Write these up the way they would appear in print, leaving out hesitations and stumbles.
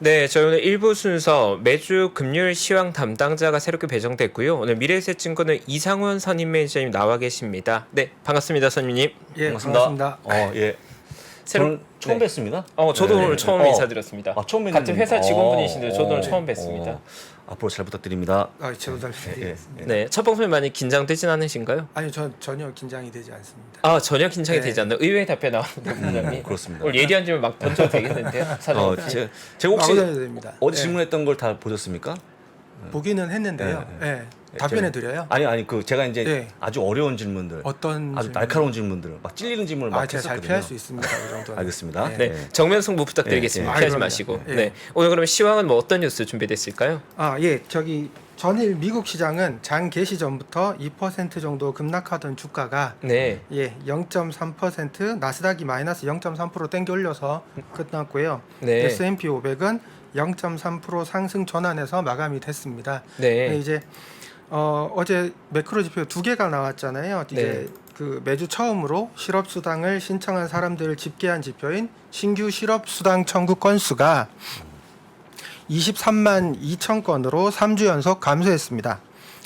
네, 저희 오늘 1부 순서 매주 금요일 시황 담당자가 새롭게 배정됐고요. 오늘 미래에셋증권의 이상원 선임 매니저님 나와 계십니다. 네, 반갑습니다, 선임님. 예, 반갑습니다. 예. 새로 저는 처음 뵀습니다. 저도 네. 오늘 처음 인사드렸습니다. 처음 뵙는 같은 회사 분이- 직원분이신데 저도 오늘 처음 뵀습니다. 앞으로 잘 부탁드립니다. 제가 잘 부탁드리겠습니다. 네, 첫 방송에 많이 긴장되진 않으신가요? 아니요, 전 전혀 긴장이 되지 않습니다. 전혀 긴장이 네. 되지 않나요? 의외의 답변 나왔는데 부장님. 그렇습니다. 오늘 예리한 질문 막 던져도 되겠는데요? 사장님. 제가 혹시 마구다녀도 됩니다. 어제 예, 질문했던 걸 다 보셨습니까? 보기는 했는데요. 답변해 드려요. 아니 제가 이제 네. 아주 어려운 질문들, 어떤 아주 질문? 날카로운 질문들, 막 찔리는 질문을 막 제가 잘 했었거든요. 피할 수 있습니다. 그 정도는. 알겠습니다. 네. 네, 네. 정면 승부 부탁드리겠습니다. 네, 피하지 그럼요. 마시고. 네. 네, 오늘 그러면 시황은 뭐 어떤 뉴스 준비됐을까요? 저기 전일 미국 시장은 장 개시 전부터 2% 정도 급락하던 주가가 네, 0.3% 나스닥이 마이너스 0.3% 땡겨 올려서 끝났고요. 네. S&P 500은 0.3% 상승 전환해서 마감이 됐습니다. 네, 이제 어제 매크로 지표 두 개가 나왔잖아요. 이제 그 매주 처음으로 실업 수당을 신청한 사람들을 집계한 지표인 신규 실업 수당 청구 건수가 23만 2천 건으로 3주 연속 감소했습니다.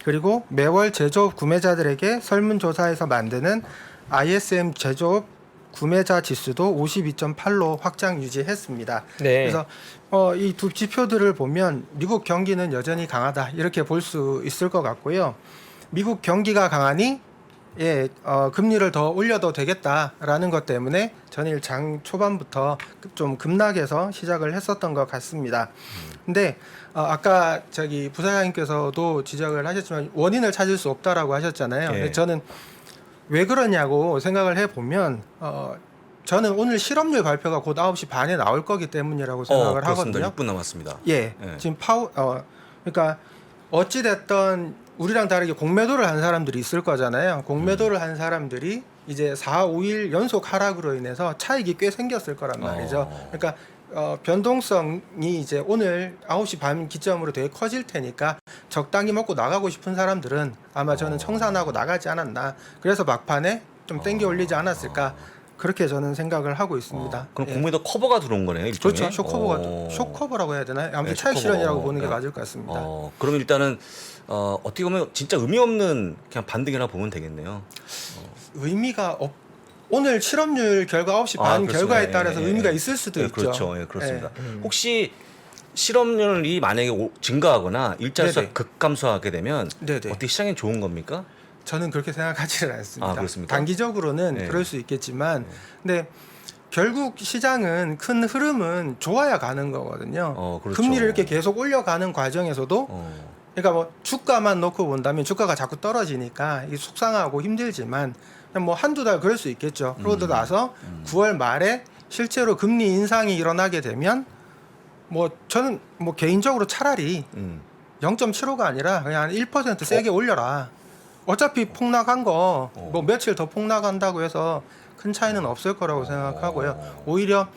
그리고 매월 제조업 구매자들에게 설문조사에서 만드는 ISM 제조업 구매자 지수도 52.8로 확장 유지했습니다. 네. 그래서 이 두 지표들을 보면 미국 경기는 여전히 강하다 이렇게 볼 수 있을 것 같고요. 미국 경기가 강하니 금리를 더 올려도 되겠다라는 것 때문에 전일 장 초반부터 좀 급락해서 시작을 했었던 것 같습니다. 근데 아까 저기 부사장님께서도 지적을 하셨지만 원인을 찾을 수 없다라고 하셨잖아요. 근데 저는 왜 그러냐고 생각을 해보면 저는 오늘 실업률 발표가 곧 9시 반에 나올 거기 때문이라고 생각을 그렇습니다. 하거든요. 6분 남았습니다. 지금 그러니까 어찌 됐던 우리랑 다르게 공매도를 한 사람들이 있을 거잖아요. 공매도를 한 사람들이 이제 4, 5일 연속 하락으로 인해서 차익이 꽤 생겼을 거란 말이죠. 그러니까 변동성이 이제 오늘 9시 반 기점으로 되게 커질 테니까 적당히 먹고 나가고 싶은 사람들은 아마 저는 청산하고 나가지 않았나. 그래서 막판에 좀 땡겨 올리지 않았을까. 그렇게 저는 생각을 하고 있습니다. 그럼 공매도 커버가 들어온 거네요. 일종의? 그렇죠. 쇼커버라고 해야 되나요? 아무튼 네, 차익 쇼커버. 실현이라고 보는 게 맞을 것 같습니다. 그러면 일단은 어떻게 보면 진짜 의미 없는 그냥 반등이라 보면 되겠네요. 의미가 오늘 실업률 결과 9시 반 그렇습니다. 결과에 따라서 의미가 있을 수도 있죠. 그렇죠. 그렇습니다. 혹시 실업률이 만약에 증가하거나 일자리수가 네네. 급감소하게 되면 네네. 어떻게 시장에 좋은 겁니까? 저는 그렇게 생각하지는 않습니다. 그렇습니까? 단기적으로는 네. 그럴 수 있겠지만 근데 결국 시장은 큰 흐름은 좋아야 가는 거거든요. 그렇죠. 금리를 이렇게 계속 올려가는 과정에서도 그러니까 뭐 주가만 놓고 본다면 주가가 자꾸 떨어지니까 이게 속상하고 힘들지만 그냥 뭐 한두 달 그럴 수 있겠죠. 그러고 나서 9월 말에 실제로 금리 인상이 일어나게 되면 뭐 저는 뭐 개인적으로 차라리 0.75가 아니라 그냥 한 1% 세게 올려라. 어차피 폭락한 거 뭐 며칠 더 폭락한다고 해서 큰 차이는 없을 거라고 생각하고요. 오히려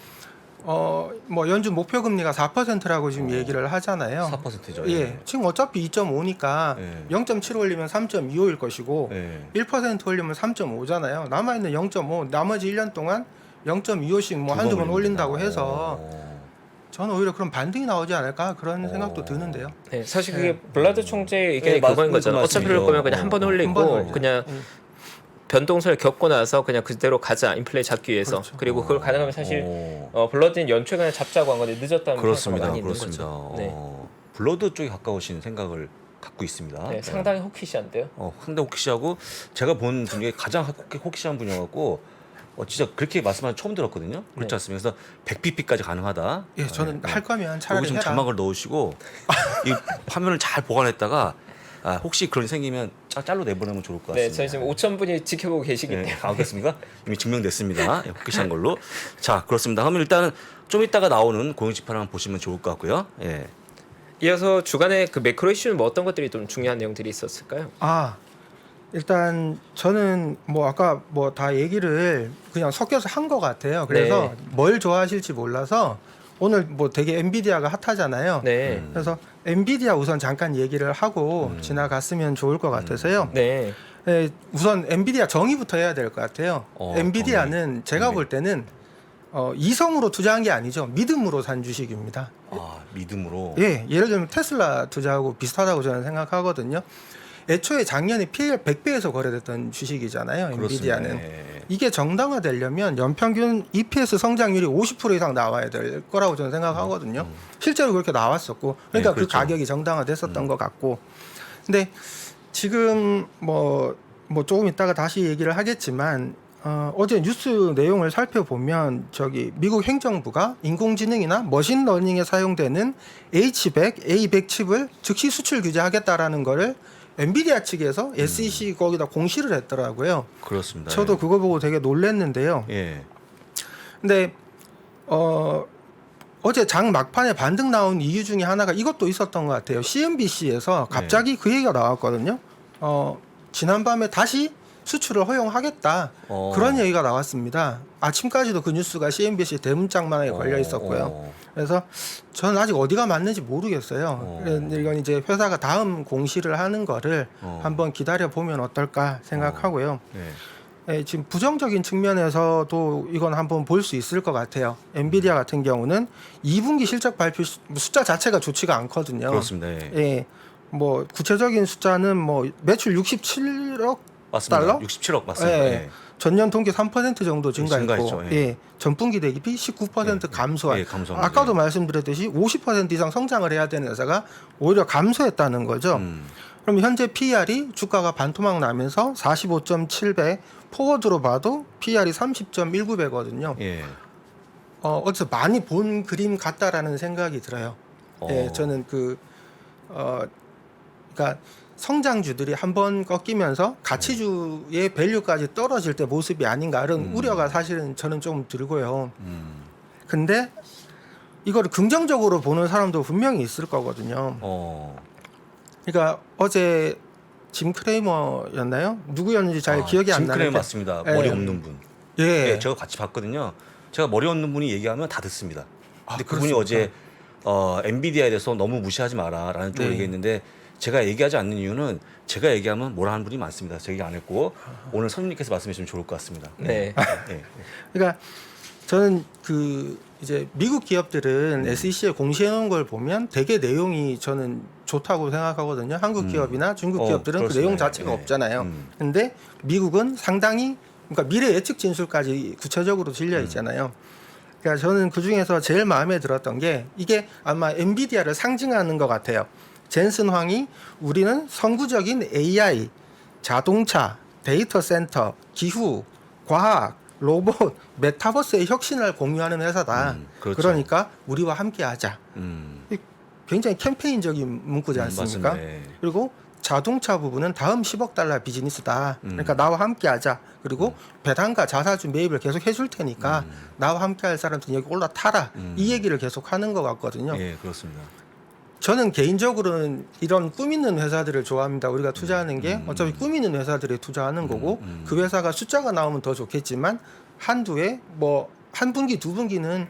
뭐 연준 목표 금리가 4%라고 지금 얘기를 하잖아요. 4%죠. 지금 어차피 2.5니까 0.7 올리면 3.25일 것이고 1% 올리면 3.5잖아요. 남아 있는 0.5 나머지 1년 동안 0.25씩 뭐 한두 번 올린다고 해서 저는 오히려 그런 반등이 나오지 않을까 그런 생각도 드는데요. 네, 사실 그게 블라드 총재의 의견이 네, 그거인 거잖아요. 어차피 그럴 거면 그냥 한 번 한 번 올리고 올리죠. 그냥 변동성을 겪고 나서 그냥 그대로 가자 인플레 잡기 위해서. 그렇죠. 그리고 그걸 가능하면 사실 블러드는 연초에 그냥 잡자고 한 건데 늦었다는 그렇습니다. 평가가 많이 있는 그렇습니다. 거죠. 네. 블러드 쪽에 가까우신 생각을 갖고 있습니다. 네, 상당히 호키시한데요. 상당히 호키시하고 제가 본 분 중에 가장 호키시한 분이어갖고 진짜 그렇게 말씀하신 처음 들었거든요. 그렇지 않습니까? 그래서 100pp까지 가능하다. 저는 할 거면 여기 차라리 좀 해라. 자막을 넣으시고 이 화면을 잘 보관했다가 혹시 그런 생기면 잘로 내보내면 좋을 것 네, 같습니다. 저희 지금 5,000분이 지켜보고 계시기 때문에. 그렇습니까? 이미 증명됐습니다. 호키시한 걸로. 자, 그렇습니다. 그러면 일단은 좀 이따가 나오는 공영지표를 한번 보시면 좋을 것 같고요. 이어서 주간에 그 매크로 이슈는 뭐 어떤 것들이 좀 중요한 내용들이 있었을까요? 일단 저는 뭐 아까 뭐 다 얘기를 그냥 섞여서 한 것 같아요. 그래서 뭘 좋아하실지 몰라서 오늘 뭐 되게 엔비디아가 핫하잖아요. 네. 그래서 엔비디아 우선 잠깐 얘기를 하고 지나갔으면 좋을 것 같아서요. 네. 우선 엔비디아 정의부터 해야 될 것 같아요. 엔비디아는 제가 볼 때는 이성으로 투자한 게 아니죠. 믿음으로 산 주식입니다. 아, 믿음으로. 예, 예를 들면 테슬라 투자하고 비슷하다고 저는 생각하거든요. 애초에 작년에 PL 100배에서 거래됐던 주식이잖아요. 그렇습니다. 엔비디아는. 예. 이게 정당화되려면 연평균 EPS 성장률이 50% 이상 나와야 될 거라고 저는 생각하거든요. 실제로 그렇게 나왔었고, 그러니까 네, 그렇죠. 그 가격이 정당화됐었던 것 같고. 근데 지금 뭐 조금 이따가 다시 얘기를 하겠지만 어제 뉴스 내용을 살펴보면 저기 미국 행정부가 인공지능이나 머신러닝에 사용되는 H100, A100 칩을 즉시 수출 규제하겠다라는 거를 엔비디아 측에서 SEC 거기다 공시를 했더라고요. 그렇습니다. 저도 그거 보고 되게 놀랐는데요. 예. 근데 어제 장 막판에 반등 나온 이유 중에 하나가 이것도 있었던 것 같아요. CNBC에서 갑자기 그 얘기가 나왔거든요. 지난밤에 다시 수출을 허용하겠다. 그런 얘기가 나왔습니다. 아침까지도 그 뉴스가 CNBC 대문짝만하게 걸려 있었고요. 그래서 저는 아직 어디가 맞는지 모르겠어요. 이건 이제 회사가 다음 공시를 하는 거를 한번 기다려 보면 어떨까 생각하고요. 예. 예, 지금 부정적인 측면에서도 이건 한번 볼 수 있을 것 같아요. 엔비디아 같은 경우는 2분기 실적 발표 숫자 자체가 좋지가 않거든요. 그렇습니다. 예. 예, 뭐 구체적인 숫자는 뭐 매출 67억 맞습니다. 달러? 67억 맞습니다. 예. 예. 전년 동기 3% 정도 증가했고, 증가했죠. 예. 예, 전분기 대비 19% 감소한. 예, 감소한 아까도 거죠. 말씀드렸듯이 50% 이상 성장을 해야 되는 회사가 오히려 감소했다는 거죠. 그럼 현재 PER이 주가가 반토막 나면서 45.7배, 포워드로 봐도 PER이 30.19배거든요. 예. 어디서 많이 본 그림 같다라는 생각이 들어요. 예, 저는 그러니까 성장주들이 한번 꺾이면서 가치주의 밸류까지 떨어질 때 모습이 아닌가 이런 우려가 사실은 저는 좀 들고요. 근데 이거를 긍정적으로 보는 사람도 분명히 있을 거거든요. 그러니까 어제 짐 크레이머였나요? 누구였는지 잘 기억이 안 짐 나는데. 크레이머 맞습니다. 예. 머리 없는 분. 예. 예, 제가 같이 봤거든요. 제가 머리 없는 분이 얘기하면 다 듣습니다. 근데 그분이 그렇습니까? 어제 엔비디아에 대해서 너무 무시하지 마라라는 쪽으로 네. 얘기했는데 제가 얘기하지 않는 이유는 제가 얘기하면 뭐라 하는 분이 많습니다. 제가 얘기 안 했고 오늘 선생님께서 말씀해 주시면 좋을 것 같습니다. 네. 예. 그러니까 저는 이제 미국 기업들은 SEC에 공시해 놓은 걸 보면 되게 내용이 저는 좋다고 생각하거든요. 한국 기업이나 중국 기업들은 그 그렇습니다. 내용 자체가 예. 없잖아요. 근데 미국은 상당히 그러니까 미래 예측 진술까지 구체적으로 실려 있잖아요. 그러니까 저는 그 중에서 제일 마음에 들었던 게 이게 아마 엔비디아를 상징하는 것 같아요. 젠슨 황이 우리는 선구적인 AI, 자동차, 데이터 센터, 기후, 과학, 로봇, 메타버스의 혁신을 공유하는 회사다. 그렇죠. 그러니까 우리와 함께하자. 굉장히 캠페인적인 문구지 않습니까? 맞습니다. 예. 그리고 자동차 부분은 다음 10억 달러 비즈니스다. 그러니까 나와 함께하자. 그리고 배당과 자사주 매입을 계속 해줄 테니까 나와 함께할 사람들은 여기 올라타라. 이 얘기를 계속 하는 것 같거든요. 예, 그렇습니다. 저는 개인적으로는 이런 꿈 있는 회사들을 좋아합니다. 우리가 투자하는 게 어차피 꿈 있는 회사들에 투자하는 거고 그 회사가 숫자가 나오면 더 좋겠지만 한두 해 뭐 한 분기 두 분기는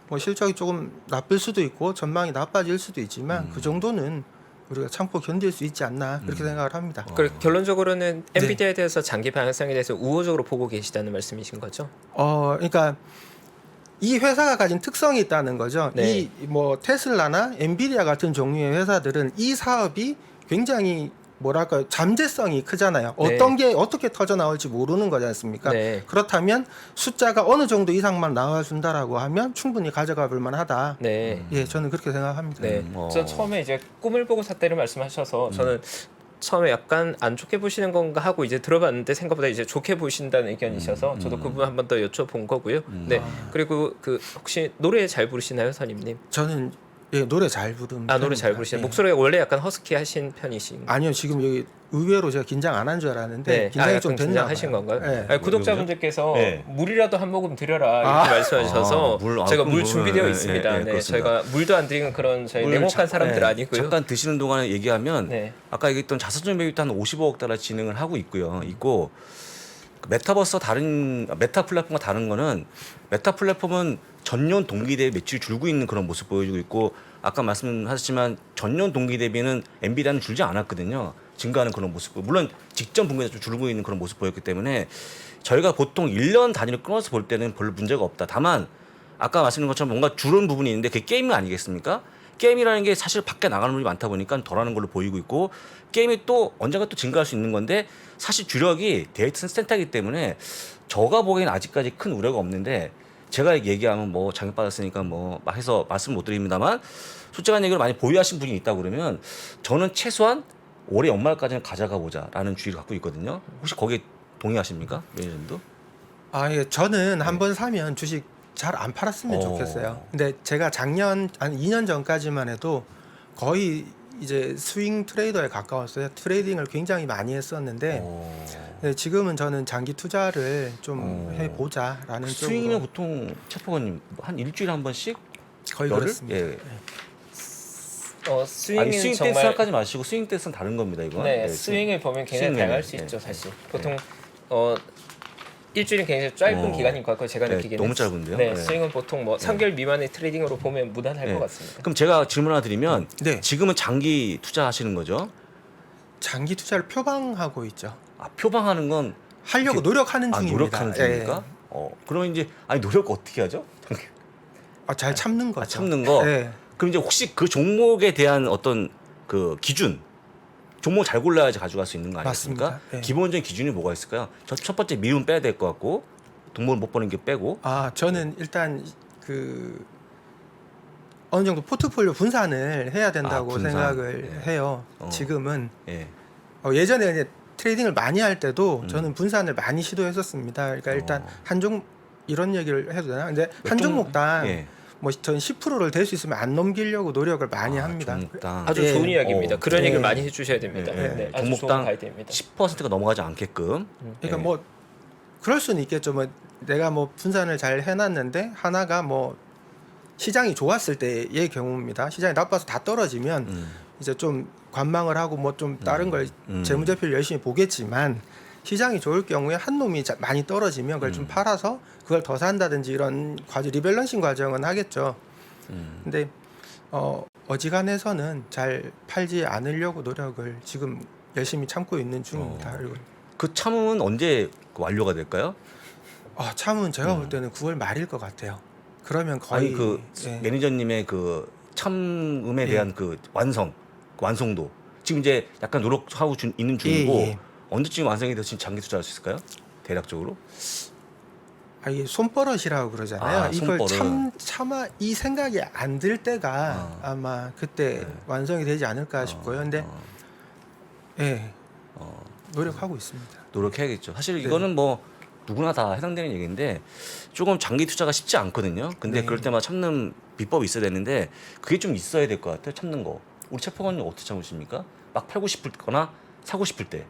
뭐 실적이 조금 나쁠 수도 있고 전망이 나빠질 수도 있지만 그 정도는 우리가 참고 견딜 수 있지 않나 그렇게 생각을 합니다. 그리고 결론적으로는 네. 엔비디아에 대해서 장기 방향성에 대해서 우호적으로 보고 계시다는 말씀이신 거죠? 그러니까 이 회사가 가진 특성이 있다는 거죠. 네. 이 뭐 테슬라나 엔비디아 같은 종류의 회사들은 이 사업이 굉장히 뭐랄까요 잠재성이 크잖아요. 네. 어떤 게 어떻게 터져 나올지 모르는 거지 않습니까? 네. 그렇다면 숫자가 어느 정도 이상만 나와준다라고 하면 충분히 가져가 볼 만하다. 네. 예, 저는 그렇게 생각합니다. 네. 저 처음에 이제 꿈을 보고 샀다는 말씀하셔서 저는 처음에 약간 안 좋게 보시는 건가 하고 이제 들어봤는데 생각보다 이제 좋게 보신다는 의견이셔서 저도 그 부분 한 번 더 여쭤본 거고요. 네. 그리고 혹시 노래 잘 부르시나요, 선임님? 저는 예, 노래 잘 부르는 아, 노래 잘 편입니다. 부르시나요? 예. 목소리가 원래 약간 허스키하신 편이신가요? 아니요, 지금 여기 의외로 제가 긴장 안 한 줄 알았는데 네, 긴장이 약간 좀 됐나 긴장하신 봐요. 건가요? 예. 아니, 구독자분들께서 네. 물이라도 한 모금 드려라 이렇게 말씀하셔서 제가 물 준비되어 있습니다. 네, 그렇습니다. 저희가 물도 안 드리는 그런 저희 냉혹한 사람들 아니고요. 잠깐 드시는 동안에 얘기하면 네. 아까 얘기했던 자사주 매입도 한 55억 달러 진행을 하고 있고요. 있고 메타버스 다른 메타 플랫폼과 다른 거는 메타 플랫폼은 전년 동기 대비 매출이 줄고 있는 그런 모습 보여주고 있고 아까 말씀하셨지만 전년 동기 대비는 엔비디아는 줄지 않았거든요. 증가하는 그런 모습. 물론 직전 분기에서 좀 줄고 있는 그런 모습 보였기 때문에 저희가 보통 1년 단위로 끊어서 볼 때는 별로 문제가 없다. 다만 아까 말씀드린 것처럼 뭔가 줄은 부분이 있는데 그게 게임 아니겠습니까? 게임이라는 게 사실 밖에 나가는 분이 많다 보니까 덜하는 걸로 보이고 있고 게임이 또 언젠가 또 증가할 수 있는 건데 사실 주력이 데이터 센터이기 때문에 저가 보기에는 아직까지 큰 우려가 없는데 제가 얘기하면 뭐 장애 받았으니까 뭐 막 해서 말씀 못 드립니다만 솔직한 얘기로 많이 보유하신 분이 있다 그러면 저는 최소한 올해 연말까지는 가져가 보자라는 주의를 갖고 있거든요. 혹시 거기에 동의하십니까, 매니저님도? 아, 예, 저는 한번 사면 주식 잘 안 팔았으면 좋겠어요. 근데 제가 작년 한 2년 전까지만 해도 거의 이제 스윙 트레이더에 가까웠어요. 트레이딩을 굉장히 많이 했었는데 네, 지금은 저는 장기 투자를 좀 해보자라는 스윙이면 쪽으로 보통 최포관님 한 일주일에 한 번씩 거의 열흘? 그렇습니다. 예. 스윙은 아니 스윙 때 정말 생각하지 마시고 스윙 때는 다른 겁니다 이거. 네, 스윙을 보면 굉장히 스윙 다양할 매매. 수 있죠, 네. 사실. 보통 일주일은 굉장히 짧은 기간인 것 같고 제가 네, 느끼기에는 너무 짧은데요? 네, 네. 스윙은 보통 뭐 3개월 미만의 트레이딩으로 보면 무난할 네. 것 같습니다. 그럼 제가 질문 하나 드리면 네. 지금은 장기 투자하시는 거죠? 장기 투자를 표방하고 있죠. 아, 표방하는 건 하려고 노력하는 중입니다. 노력하는 중입니까? 예. 그럼 이제 아니 노력 어떻게 하죠? 잘 참는 거죠. 참는 거. 예. 그럼 이제 혹시 그 종목에 대한 어떤 그 기준 종목 잘 골라야지 가져갈 수 있는 거 아니겠습니까? 맞습니다. 네. 기본적인 기준이 뭐가 있을까요? 첫 번째 미움 빼야 될 것 같고 동물 못 버는 게 빼고 저는 일단 그 어느 정도 포트폴리오 분산을 해야 된다고 분산. 생각을 예. 해요. 어. 지금은 예. 예전에 이제 트레이딩을 많이 할 때도 음. 저는 분산을 많이 시도했었습니다. 그러니까 일단 한 종목 이런 얘기를 해도 되나? 근데 한 몇 종- 종목당 예. 뭐 저는 10%를 될 수 있으면 안 넘기려고 노력을 많이 합니다. 종목당 아주 예. 좋은 이야기입니다. 그런 예. 얘기를 많이 해주셔야 됩니다. 예. 네, 아주 종목당 좋은 가이드입니다. 10%가 넘어가지 않게끔. 그러니까 예. 뭐 그럴 수는 있겠죠. 뭐 내가 뭐 분산을 잘 해놨는데 하나가 뭐 시장이 좋았을 때의 경우입니다. 시장이 나빠서 다 떨어지면 이제 좀 관망을 하고 뭐 좀 다른 걸 재무제표를 열심히 보겠지만 시장이 좋을 경우에 한 놈이 많이 떨어지면 그걸 좀 팔아서 그걸 더 산다든지 이런 과정 리밸런싱 과정은 하겠죠. 근데 어지간해서는 잘 팔지 않으려고 노력을 지금 열심히 참고 있는 중입니다. 그리고 그 참음은 언제 완료가 될까요? 참은 제가 볼 때는 9월 말일 것 같아요. 그러면 거의 아니 그 예. 매니저님의 그 참음에 예. 대한 그 완성도 지금 이제 약간 노력하고 있는 중이고 예. 언제쯤 완성이 돼서 지금 장기 투자할 수 있을까요? 대략적으로? 이게 손버릇이라고 그러잖아요. 이걸 손버릇. 차마 이 생각이 안 들 때가 아마 그때 완성이 되지 않을까 싶고요. 근데 예, 노력하고 있습니다. 노력해야겠죠. 사실 네. 이거는 뭐 누구나 다 해당되는 얘기인데 조금 장기 투자가 쉽지 않거든요. 근데 네. 그럴 때마다 참는 비법이 있어야 되는데 그게 좀 있어야 될 것 같아요. 참는 거. 우리 최포관님 어떻게 참으십니까? 막 팔고 싶을 거나 사고 싶을 때.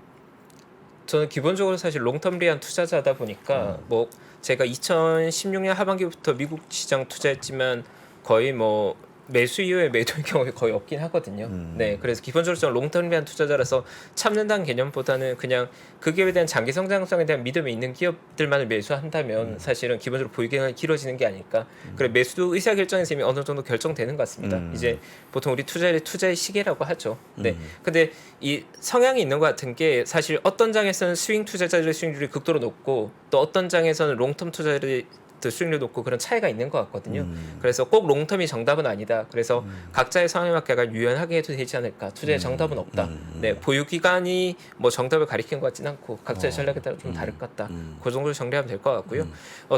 저는 기본적으로 사실 롱텀리한 투자자다 보니까 뭐 제가 2016년 하반기부터 미국 시장 투자했지만 거의 뭐 매수 이후에 매도의 경우가 거의 없긴 하거든요. 네, 그래서 기본적으로 저는 롱텀리한 투자자라서 참는다는 개념보다는 그냥 그 기업에 대한 장기 성장성에 대한 믿음이 있는 기업들만을 매수한다면 사실은 기본적으로 보유기간이 길어지는 게 아닐까. 그래 매수 의사 결정에서 이미 어느 정도 결정되는 것 같습니다. 이제 보통 우리 투자의 시계라고 하죠. 네, 근데 이 성향이 있는 것 같은 게 사실 어떤 장에서는 스윙 투자자들의 수익률이 극도로 높고 또 어떤 장에서는 롱텀 투자자들의 수익률 높고 그런 차이가 있는 것 같거든요. 그래서 꼭 롱텀이 정답은 아니다. 그래서 각자의 상황에 맞게 약간 유연하게 해도 되지 않을까. 투자의 정답은 없다. 네, 보유 기간이 뭐 정답을 가리키는 것 같지는 않고 각자의 전략에 따라 좀 다를 것 같다. 그 정도로 정리하면 될 것 같고요.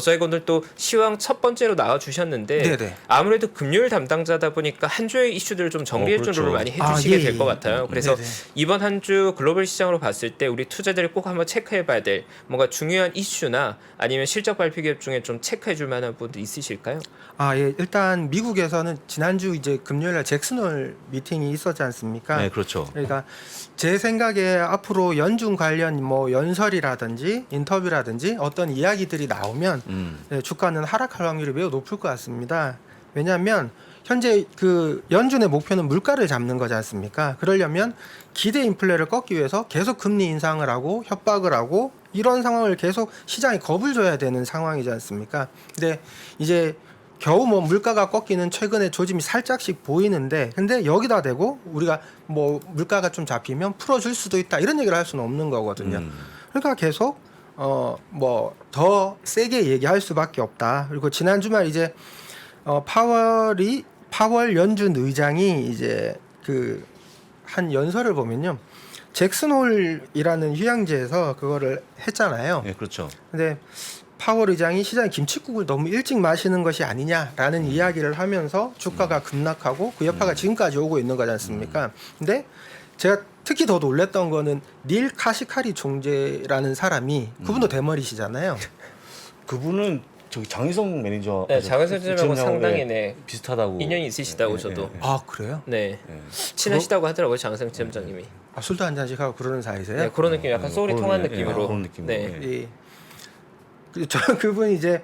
저희가 오늘 또 시황 첫 번째로 나와 주셨는데 네네. 아무래도 금요일 담당자다 보니까 한 주의 이슈들을 좀 정리해 그렇죠. 주도록 많이 해주시게 예, 될 것 예. 같아요. 그래서 네네. 이번 한 주 글로벌 시장으로 봤을 때 우리 투자들이 꼭 한번 체크해봐야 될 뭔가 중요한 이슈나 아니면 실적 발표 기업 중에 좀 체크해줄 만한 부분도 있으실까요? 예, 일단 미국에서는 지난주 이제 금요일날 잭슨홀 미팅이 있었지 않습니까? 네, 그렇죠. 그러니까 제 생각에 앞으로 연중 관련 뭐 연설이라든지 인터뷰라든지 어떤 이야기들이 나오면 주가는 하락할 확률이 매우 높을 것 같습니다. 왜냐하면 현재 그 연준의 목표는 물가를 잡는 거지 않습니까? 그러려면 기대 인플레를 꺾기 위해서 계속 금리 인상을 하고 협박을 하고 이런 상황을 계속 시장이 겁을 줘야 되는 상황이지 않습니까? 근데 이제 겨우 뭐 물가가 꺾이는 최근의 조짐이 살짝씩 보이는데 근데 여기다 대고 우리가 뭐 물가가 좀 잡히면 풀어줄 수도 있다 이런 얘기를 할 수는 없는 거거든요. 그러니까 계속 뭐 더 세게 얘기할 수밖에 없다. 그리고 지난 주말 이제 파월 연준 의장이 이제 그 한 연설을 보면요. 잭슨 홀이라는 휴양지에서 그거를 했잖아요. 예, 그렇죠. 근데 파월 의장이 시장에 김칫국을 너무 일찍 마시는 것이 아니냐라는 이야기를 하면서 주가가 급락하고 그 여파가 지금까지 오고 있는 거지 않습니까? 근데 제가 특히 더 놀랬던 거는 닐 카시카리 총재라는 사람이 그분도 대머리시잖아요. 그분은 저기 장희성 매니저 네, 장희성 매니저하고 상당히 네, 비슷하다고 인연이 있으시다고 저도. 아 그래요? 네, 예. 친하시다고 하더라고요 장성 지점장님이. 아, 술도 한 잔씩 하고 그러는 사이세요? 네, 그런 느낌, 약간 소울이 그런, 통한 예, 느낌으로. 그런 느낌으로. 네. 예. 예. 저 그분이 이제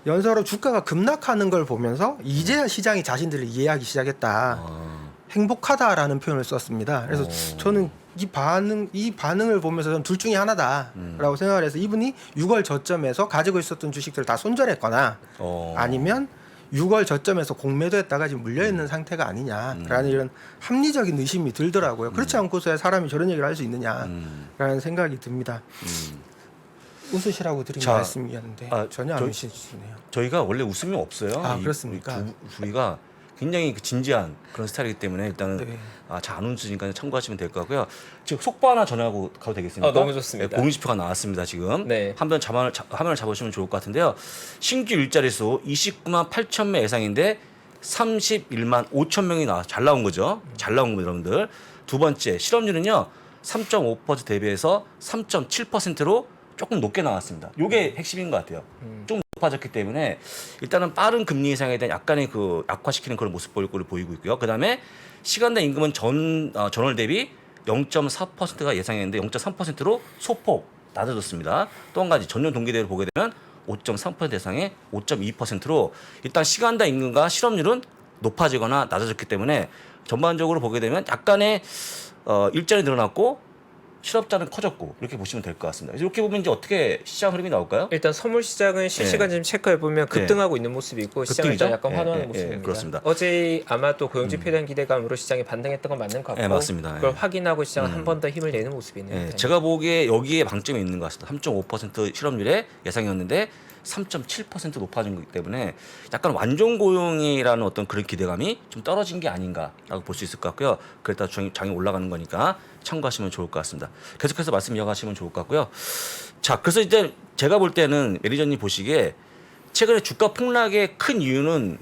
연설로 주가가 급락하는 걸 보면서 이제야 시장이 자신들을 이해하기 시작했다. 아, 행복하다라는 표현을 썼습니다. 그래서 저는 이 반응을 보면서 저는 둘 중에 하나다라고 생각을 해서 이분이 6월 저점에서 가지고 있었던 주식들을 다 손절했거나 아니면 6월 저점에서 공매도했다가 지금 물려 있는 상태가 아니냐라는 이런 합리적인 의심이 들더라고요. 그렇지 않고서야 사람이 저런 얘기를 할 수 있느냐라는 생각이 듭니다. 웃으시라고 드린 자, 말씀이었는데 전혀 안 웃으시네요. 저희가 원래 웃음이 없어요. 아, 그렇습니까? 우리가 굉장히 그 진지한 그런 스타일이기 때문에 일단은 네. 잘 안 웃으니까 참고하시면 될 것 같고요. 지금 속보 하나 전하고 가도 되겠습니까? 너무 좋습니다. 네, 공시표가 나왔습니다 지금. 네. 한번 화면을 잡으시면 좋을 것 같은데요. 신규 일자리수 29만 8천 명 예상인데 31만 5천 명이 잘 나온 거죠. 잘 나온 겁니다, 여러분들. 두 번째 실업률은요 3.5% 대비해서 3.7%로 조금 높게 나왔습니다. 이게 핵심인 것 같아요. 좀 높아졌기 때문에 일단은 빠른 금리 인상에 대한 약간의 그 악화시키는 그런 모습 보이고 있고요. 그다음에 시간당 임금은 전월 대비 0.4%가 예상했는데 0.3%로 소폭 낮아졌습니다. 또 한 가지 전년 동기 대비로 보게 되면 5.3% 대상의 5.2%로 일단 시간당 임금과 실업률은 높아지거나 낮아졌기 때문에 전반적으로 보게 되면 약간의 일자리 늘어났고 실업자는 커졌고 이렇게 보시면 될 것 같습니다. 이렇게 보면 이제 어떻게 시장 흐름이 나올까요? 일단 선물 시장은 실시간 지금 체크해 보면 급등하고 있는 모습이 있고 시장은 일단 약간 환호하는 모습입니다. 그렇습니다. 어제 아마 또 고용지표에 대한 기대감으로 시장이 반등했던 건 맞는 것 같고 맞습니다. 그걸 확인하고 시장은 한 번 더 힘을 내는 모습이 있는 제가 보기에 여기에 방점이 있는 것 같습니다. 3.5% 실업률의 예상이었는데 3.7% 높아진 거기 때문에 약간 완전 고용이라는 어떤 그런 기대감이 좀 떨어진 게 아닌가라고 볼 수 있을 것 같고요. 그랬다 장이 올라가는 거니까 참고하시면 좋을 것 같습니다. 계속해서 말씀 이어가시면 좋을 것 같고요. 자, 그래서 이제 제가 볼 때는 매니저님 보시기에 최근에 주가 폭락의 큰 이유는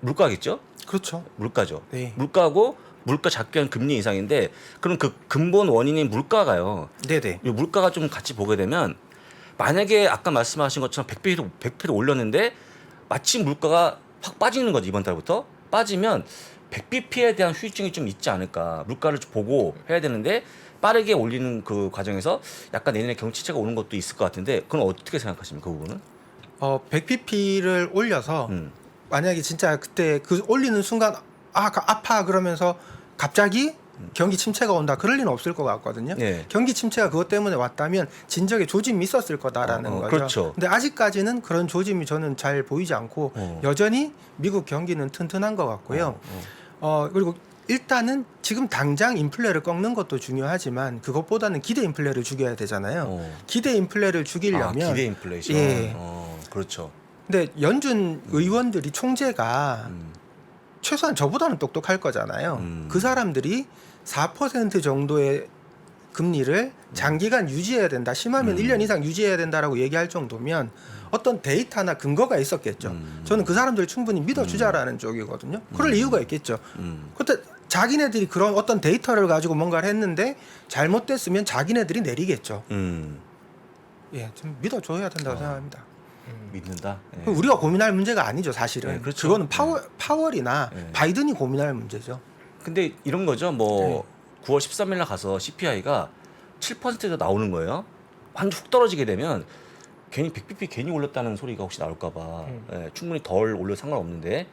물가겠죠? 그렇죠. 물가죠. 네. 물가고 물가 작게 한 금리 인상인데 그럼 그 근본 원인인 물가가요. 네네. 이 물가가 좀 같이 보게 되면 만약에 아까 말씀하신 것처럼 100배로 올렸는데 마침 물가가 확 빠지는 거죠. 이번 달부터 빠지면 100bp에 대한 후유증이 좀 있지 않을까. 물가를 좀 보고 해야 되는데 빠르게 올리는 그 과정에서 약간 내년에 경치체가 오는 것도 있을 것 같은데 그건 어떻게 생각하십니까? 그 부분은? 100pp를 올려서 만약에 진짜 그때 그 올리는 순간 아파 그러면서 갑자기 경기 침체가 온다 그럴 리는 없을 것 같거든요. 네. 경기 침체가 그것 때문에 왔다면 진작에 조짐이 있었을 거다라는 거죠. 그렇죠. 근데 아직까지는 그런 조짐이 저는 잘 보이지 않고 여전히 미국 경기는 튼튼한 것 같고요. 그리고 일단은 지금 당장 인플레를 꺾는 것도 중요하지만 그것보다는 기대 인플레를 죽여야 되잖아요. 기대 인플레를 죽이려면 기대 인플레이션. 예. 그렇죠. 근데 연준 의원들이 총재가 최소한 저보다는 똑똑할 거잖아요. 그 사람들이 4% 정도의 금리를 장기간 유지해야 된다. 심하면 1년 이상 유지해야 된다라고 얘기할 정도면 어떤 데이터나 근거가 있었겠죠. 저는 그 사람들을 충분히 믿어주자라는 쪽이거든요. 그럴 이유가 있겠죠. 그때 자기네들이 그런 어떤 데이터를 가지고 뭔가를 했는데 잘못됐으면 자기네들이 내리겠죠. 예, 좀 믿어줘야 된다고 생각합니다. 믿는다. 예. 그럼 우리가 고민할 문제가 아니죠, 사실은. 네, 그렇죠. 그거는 파월이나 네. 바이든이 고민할 문제죠. 근데 이런 거죠. 뭐 9월 13일 날 가서 CPI가 7%가 나오는 거예요. 완전 훅 떨어지게 되면 괜히 100bp 괜히 올렸다는 소리가 혹시 나올까 봐. 예, 충분히 덜 올려도 상관없는데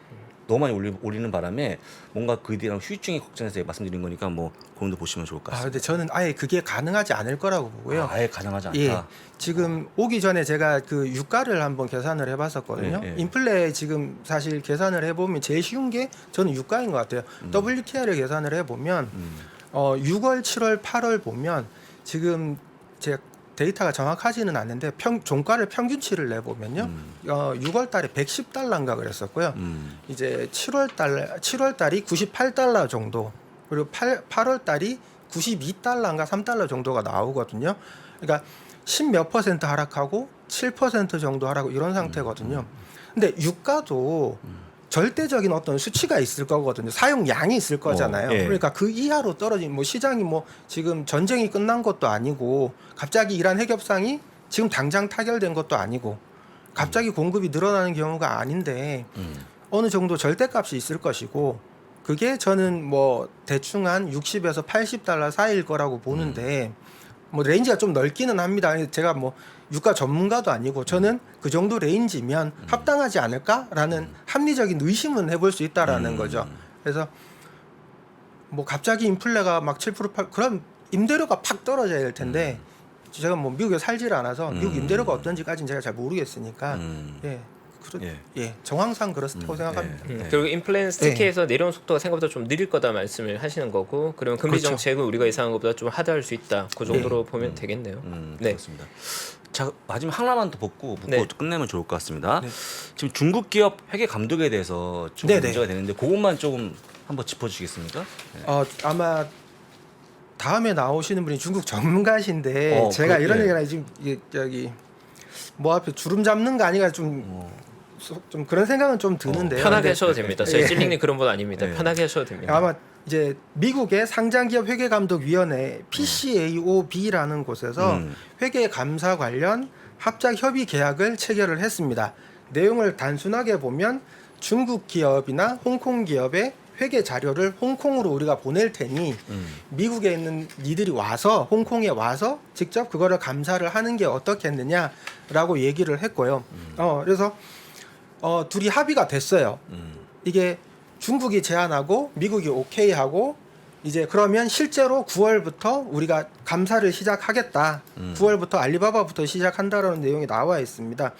너무 많이 올리는 바람에 뭔가 그에 대한 후유증이 걱정해서 말씀드린 거니까 뭐 그런도 보시면 좋을 것 같습니다. 근데 저는 아예 그게 가능하지 않을 거라고 보고요. 아예 가능하지 않다. 예, 지금 오기 전에 제가 그 유가를 한번 계산을 해봤었거든요. 예, 예. 인플레 지금 사실 계산을 해보면 제일 쉬운 게 저는 유가인 것 같아요. WTI를 계산을 해보면 6월, 7월, 8월 보면 지금 제가 데이터가 정확하지는 않는데 종가를 평균치를 내보면요. 6월 달에 110달러인가 그랬었고요. 이제 7월 달이 98달러 정도, 그리고 8월 달이 92달러인가 3달러 정도가 나오거든요. 그러니까 10몇 % 하락하고 7% 정도 하락하고 이런 상태거든요. 근데 유가도 절대적인 어떤 수치가 있을 거거든요. 사용량이 있을 거잖아요. 예. 그러니까 그 이하로 떨어진 뭐 시장이 뭐 지금 전쟁이 끝난 것도 아니고 갑자기 이란 핵 협상이 지금 당장 타결된 것도 아니고 갑자기 공급이 늘어나는 경우가 아닌데 어느 정도 절대값이 있을 것이고 그게 저는 뭐 대충 한 60에서 80달러 사이일 거라고 보는데 뭐 레인지가 좀 넓기는 합니다. 제가 뭐 유가 전문가도 아니고 저는 그 정도 레인지면 합당하지 않을까라는 합리적인 의심은 해볼 수 있다라는 거죠. 그래서 뭐 갑자기 인플레가 막 7% 8 그럼 임대료가 팍 떨어져야 될 텐데 제가 뭐 미국에 살지를 않아서 미국 임대료가 어떤지까지는 제가 잘 모르겠으니까 정황상 그렇다고 생각합니다. 그리고 인플레이션 스틱에서 내려온 속도가 생각보다 좀 느릴 거다 말씀을 하시는 거고, 그러면 금리 그렇죠. 정책은 우리가 예상한 것보다 좀 하드할 수 있다. 그 정도로 보면 되겠네요. 네. 그렇습니다. 자, 마지막 하나만 더 묻고 네. 끝내면 좋을 것 같습니다. 네. 지금 중국 기업 회계 감독에 대해서 좀 네네. 문제가 되는데 그것만 조금 한번 짚어주시겠습니까? 네. 아마 다음에 나오시는 분이 중국 전문가신데 제가 이런 얘기를 하지 지금 저기 뭐 앞에 주름 잡는 거 아니가 좀 그런 생각은 좀 드는데요. 편하게 근데 하셔도 됩니다. 저희 예. 찔링님 그런 분 아닙니다. 예. 편하게 하셔도 됩니다. 아마 이제 미국의 상장기업 회계감독위원회 PCAOB라는 곳에서 회계 감사 관련 합작 협의 계약을 체결을 했습니다. 내용을 단순하게 보면 중국 기업이나 홍콩 기업의 회계 자료를 홍콩으로 우리가 보낼 테니 미국에 있는 니들이 와서 홍콩에 와서 직접 그거를 감사를 하는 게 어떻겠느냐라고 얘기를 했고요. 그래서 둘이 합의가 됐어요. 이게 중국이 제안하고 미국이 오케이 하고 이제 그러면 실제로 9월부터 우리가 감사를 시작하겠다. 9월부터 알리바바부터 시작한다라는 내용이 나와 있습니다.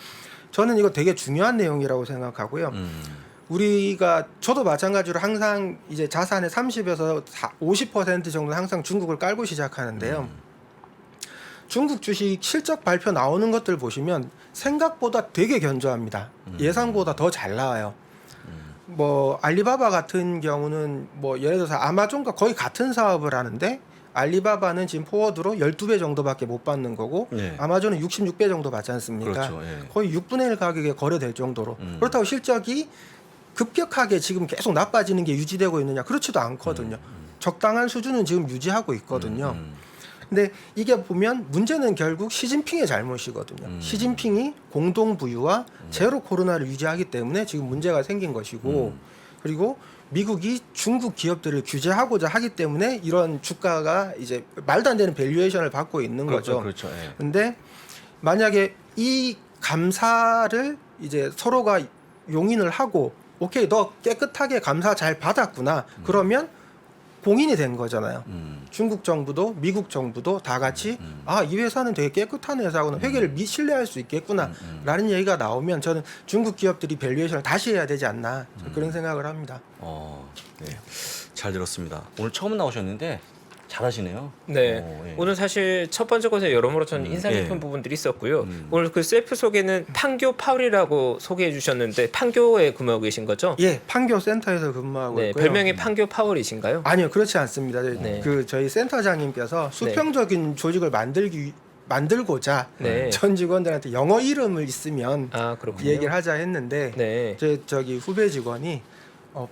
저는 이거 되게 중요한 내용이라고 생각하고요. 우리가 저도 마찬가지로 항상 이제 자산의 30에서 50% 정도 항상 중국을 깔고 시작하는데요. 중국 주식 실적 발표 나오는 것들 보시면 생각보다 되게 견조합니다. 예상보다 더 잘 나와요. 뭐 알리바바 같은 경우는 뭐 예를 들어서 아마존과 거의 같은 사업을 하는데 알리바바는 지금 포워드로 12배 정도밖에 못 받는 거고 네. 아마존은 66배 정도 받지 않습니까? 그렇죠. 예. 거의 6분의 1 가격에 거래될 정도로. 그렇다고 실적이 급격하게 지금 계속 나빠지는 게 유지되고 있느냐? 그렇지도 않거든요. 적당한 수준은 지금 유지하고 있거든요. 근데 이게 보면 문제는 결국 시진핑의 잘못이거든요. 시진핑이 공동 부유와 제로 코로나를 유지하기 때문에 지금 문제가 생긴 것이고 그리고 미국이 중국 기업들을 규제하고자 하기 때문에 이런 주가가 이제 말도 안 되는 밸류에이션을 받고 있는 거죠. 그렇죠. 예. 근데 만약에 이 감사를 이제 서로가 용인을 하고 오케이 너 깨끗하게 감사 잘 받았구나 그러면 공인이 된 거잖아요. 중국 정부도 미국 정부도 다 같이 이 회사는 되게 깨끗한 회사구나 회계를 신뢰할 수 있겠구나라는 얘기가 나오면 저는 중국 기업들이 밸류에이션을 다시 해야 되지 않나 그런 생각을 합니다. 네. 잘 들었습니다. 오늘 처음 나오셨는데 잘하시네요. 네. 예. 오늘 사실 첫 번째 것에 여러모로 저는 인상 깊은 예. 부분들이 있었고요. 오늘 그 셀프 소개는 판교 파울이라고 소개해 주셨는데 판교에 근무하고 계신 거죠? 예, 판교 센터에서 근무하고 네. 있고요. 별명이 판교 파울이신가요? 아니요, 그렇지 않습니다. 네. 그 저희 센터장님께서 수평적인 조직을 만들고자 네. 전 직원들한테 영어 이름을 있으면 그렇군요. 얘기를 하자 했는데 네. 저기 후배 직원이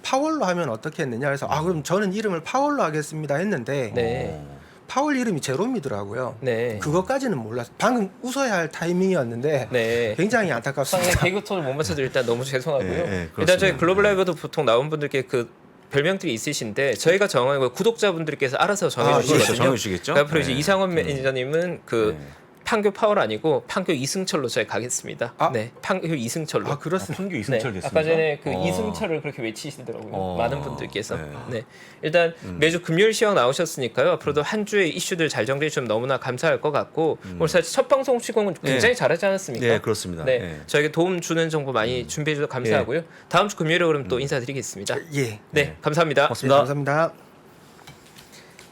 파월로 하면 어떻겠느냐 그래서 그럼 저는 이름을 파월로 하겠습니다 했는데 네. 파월 이름이 제롬이더라고요. 네. 그것까지는 몰랐어요. 방금 웃어야 할 타이밍이었는데 네. 굉장히 안타깝습니다. 상당히 개그 톤을 못 맞춰서 일단 너무 죄송하고요. 예, 예, 일단 저희 그렇습니다. 글로벌 라이브도 보통 나온 분들께 그 별명들이 있으신데 저희가 정한 거 구독자분들께서 알아서 정해주시거든요. 그렇죠. 정해주시겠죠. 앞으로 이제 네. 이상원 매니저님은 그 네. 판교 파월 아니고 판교 이승철로 저희 가겠습니다. 네, 판교 이승철로. 그렇습니다. 판교 이승철 됐습니다. 아까 전에 그 이승철을 그렇게 외치시더라고요. 많은 분들께서. 네. 네. 일단 매주 금요일 시황 나오셨으니까요. 앞으로도 한 주의 이슈들 잘 정리해 주시면 너무나 감사할 것 같고 오늘 사실 첫 방송 시공은 굉장히 잘하지 않았습니까? 네, 그렇습니다. 네, 네. 저에게 도움 주는 정보 많이 준비해 주셔서 감사하고요. 다음 주 금요일에 그럼 또 인사드리겠습니다. 예, 네, 감사합니다. 고맙습니다. 감사합니다.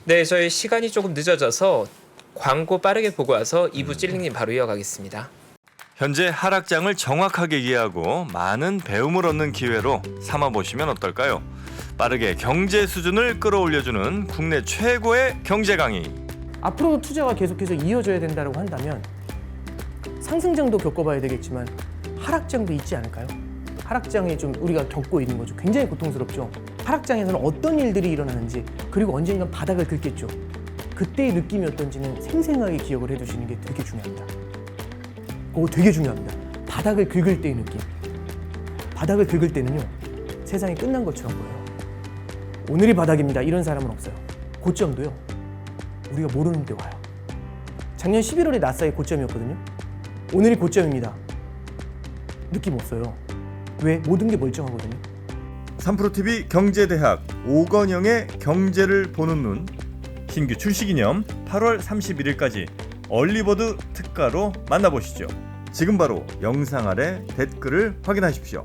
네, 저희 시간이 조금 늦어져서 광고 빠르게 보고 와서 2부 찔링님 바로 이어가겠습니다. 현재 하락장을 정확하게 이해하고 많은 배움을 얻는 기회로 삼아보시면 어떨까요? 빠르게 경제 수준을 끌어올려주는 국내 최고의 경제 강의. 앞으로도 투자가 계속해서 이어져야 된다고 한다면 상승장도 겪어봐야 되겠지만 하락장도 있지 않을까요? 하락장에 좀 우리가 겪고 있는 거죠. 굉장히 고통스럽죠. 하락장에서는 어떤 일들이 일어나는지 그리고 언젠간 바닥을 긁겠죠. 그때의 느낌이 어떤지는 생생하게 기억을 해두시는 게 되게 중요합니다. 그거 되게 중요합니다. 바닥을 긁을 때의 느낌. 바닥을 긁을 때는요. 세상이 끝난 것처럼 보여요. 오늘이 바닥입니다. 이런 사람은 없어요. 고점도요. 우리가 모르는데 와요. 작년 11월에 나스닥이 고점이었거든요. 오늘이 고점입니다. 느낌 없어요. 왜? 모든 게 멀쩡하거든요. 3프로TV 경제대학 오건영의 경제를 보는 눈 신규 출시 기념 8월 31일까지 얼리버드 특가로 만나보시죠. 지금 바로 영상 아래 댓글을 확인하십시오.